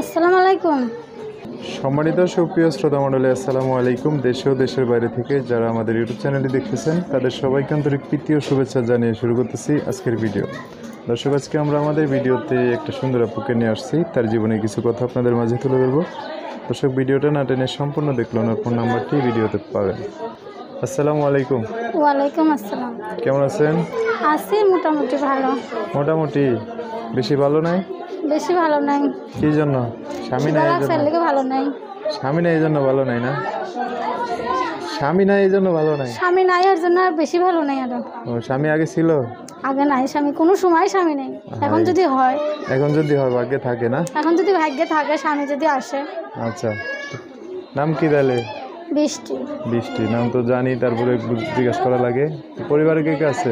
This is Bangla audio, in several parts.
আসসালামু আলাইকুম। সম্মানিত সুপ্রিয় শ্রোতা মণ্ডলী, আসসালামু আলাইকুম। দেশে ও দেশের বাইরে থেকে যারা আমাদের ইউটিউব চ্যানেলটি দেখতেছেন তাদের সবাইকে আন্তরিক প্রীতি ও শুভেচ্ছা জানিয়ে শুরু করতেছি আজকের ভিডিও। দর্শক, আজকে আমরা আমাদের ভিডিওতে একটা সুন্দর আপুকে নিয়ে আসছি, তার জীবনে কিছু কথা আপনাদের মাঝে তুলে ধরবো। দর্শক, ভিডিওটা না টেনে সম্পূর্ণ দেখলো না, ফোন নাম্বারটি ভিডিওতে পাবেন। আসসালামু আলাইকুম। ওয়ালাইকুম আসসালাম। কেমন আছেন? আছি মোটামুটি ভালো। মোটামুটি? বেশি ভালো নাই? বেশি ভালো নাই। কী জন্য? স্বামী নাই এই জন্য? ভালো নাই। স্বামী নাই এই জন্য ভালো নাই না? স্বামী নাই এই জন্য ভালো নাই? স্বামী নাই এর জন্য আর বেশি ভালো নাই। আর ও, স্বামী আগে ছিল? আগে নাই স্বামী, কোনো সময় স্বামী নেই। এখন যদি হয়, ভাগ্যে থাকে না? এখন যদি ভাগ্যে থাকে, স্বামী যদি আসে। আচ্ছা, নাম কি তাহলে? বৃষ্টি। বৃষ্টি নাম তো জানি, তারপরে জিজ্ঞাসা করা লাগে। পরিবারে কে কে আছে?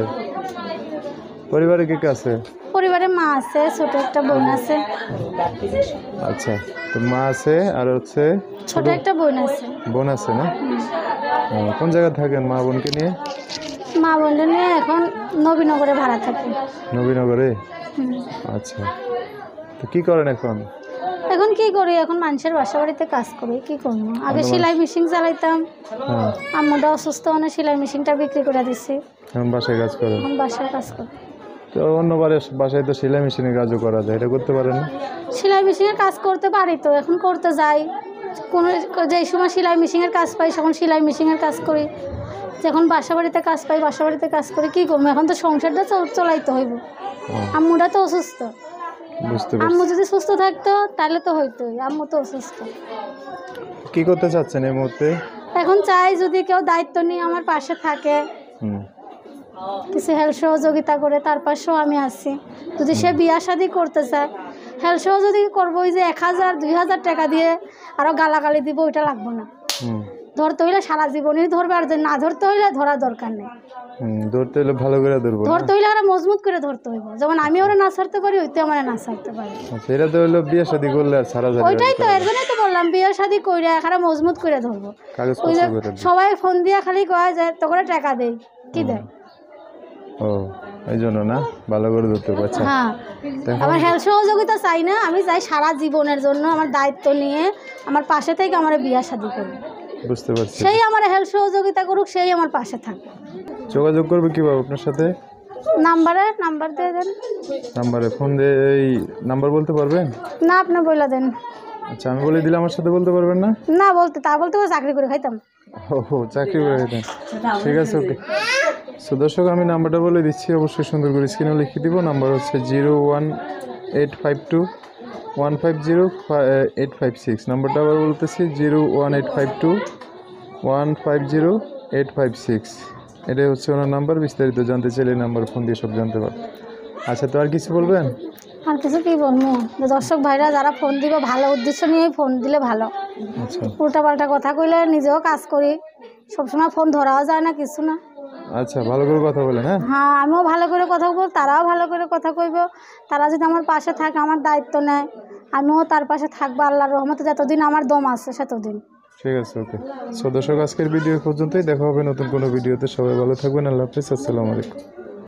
পরিবারে মা আছে, ছোট একটা বোন আছে। আচ্ছা, তো মা আছে আর হচ্ছে ছোট একটা বোন আছে না? কোন জায়গায় থাকেন মা বোনকে নিয়ে? মা বোনকে নিয়ে এখন নবীনগরে ভাড়া থাকি। নবীনগরে? আচ্ছা, তো কি করেন এখন? এখন কি করি, এখন মানুষের বাসা বাড়িতে কাজ করি। কি করবো, আগে সেলাই মেশিন চালাইতাম। আম্মুটা অসুস্থ, মানে সেলাই মেশিনটা বিক্রি করে দিচ্ছি। এখন বাসায় কাজ করেন? এখন বাসায় কাজ করি। তো অন্যবারে বাসায় তো সেলাই মেশিনের কাজও করা যায়, এটা করতে পারেন না? সেলাই মেশিনের কাজ করতে পারি, তো এখন করতে যাই। কোনো যেই সময় সেলাই মেশিনের কাজ পাই তখন সেলাই মেশিনের কাজ করি। যখন বাসা বাড়িতে কাজ পাই বাসা বাড়িতে কাজ করি। কি করবো, এখন তো সংসারটা চলাইতে হইব। আম্মুটা তো অসুস্থ। আম্মু যদি সুস্থ থাকতো তাহলে তো হইতোই, আম্মু তো অসুস্থ। কি করতে চাচ্ছেন এই মুহূর্তে? এখন চাই যদি কেউ দায়িত্ব নিয়ে আমার পাশে থাকে, কিছু হেল্প সহযোগিতা করে, তার পাশেও আমি আছি। যদি সে বিয়া শাদি করতে চায়, হেল্প সহযোগিতা করবো। ওই যে 1000-2000 টাকা দিয়ে আরো গালাগালি দিব, ওইটা লাগবো না। ধরতে হইলে সারা জীবনই ধরবে, আর না ধরতে হইলে ধরার দরকার নেই। ধরতে হইলে ভালো করে ধরবো, ধরতে হইলে আরো মজবুত করে ধরতে হইব। যেমন আমি ওরা না ছাড়তে পারি, ওইতে আমার না ছাড়তে পারি। সেটা তো হলো বিয়ে শাদী করলে আর সারা যাবে। ওইটাই তো, এর জন্যই তো বললাম বিয়ে শাদী কইরা এখানে মজবুত করে ধরবো। ওই যে সবাই ফোন দিয়া খালি কয় যে তো করে টাকা দেই, কি দেয়? ও, এই জন্য না ভালো করে ধরতে পারছে। হ্যাঁ, আমার হেল্প সহযোগিতা চাই না, আমি চাই সারা জীবনের জন্য আমার দায়িত্ব নিয়ে আমার পাশে থেকে আমার বিয়ে শাদী করবে। বুঝতে পারছি। সেই আমার হেল্প সহযোগিতা করুক, সেই আমার পাশে থাকবে। যোগাযোগ করবে কিভাবে আপনার সাথে? নাম্বার দিয়ে দেন। নাম্বারে ফোন দিয়ে এই নাম্বার বলতে পারবেন না, আপনি বলে দেন। আচ্ছা, আমি বলে দিলে আমার সাথে বলতে পারবেন না? না, বলতে চাকরি করে খাইতাম। ও, চাকরি করে খাইতাম। ঠিক আছে, ওকে। সো দর্শক, আমি নাম্বারটা বলে দিচ্ছি, অবশ্যই সুন্দর করে স্ক্রিনে লিখে দিব। নাম্বার হচ্ছে 01852150856। নাম্বারটা আবার বলতেছি 01852150856। এটাই হচ্ছে ওনার নাম্বার। বিস্তারিত জানতে চাইলে নাম্বার ফোন দিয়ে সব জানতে পারবেন। আচ্ছা, তো আর কিছু বলবেন? আর কিছু কি বলবো, দর্শক ভাইরা যারা ফোন দিব ভালো উদ্দেশ্য নিয়ে ফোন দিলে ভালো। আচ্ছা, উল্টাপাল্টা কথা কইলে নিজেও কাজ করি, সবসময় ফোন ধরাও যায় না, কিছু না। আচ্ছা, ভালো করে কথা বলেন। হ্যাঁ, আমিও ভালো করে কথা বলবো, তারাও ভালো করে কথা কইব। তারা যদি আমার পাশে থাকে, আমার দায়িত্ব নেয়, আমিও তার পাশে থাকবো। আল্লাহর রহমতে যতদিন আমার দম আছে সেতদিন। ঠিক আছে, ওকে। সো দর্শক, আজকের ভিডিও পর্যন্তই। দেখা হবে নতুন কোনো ভিডিওতে। সবাই ভালো থাকবেন। আল্লাহ হাফিজ। আসসালামু আলাইকুম।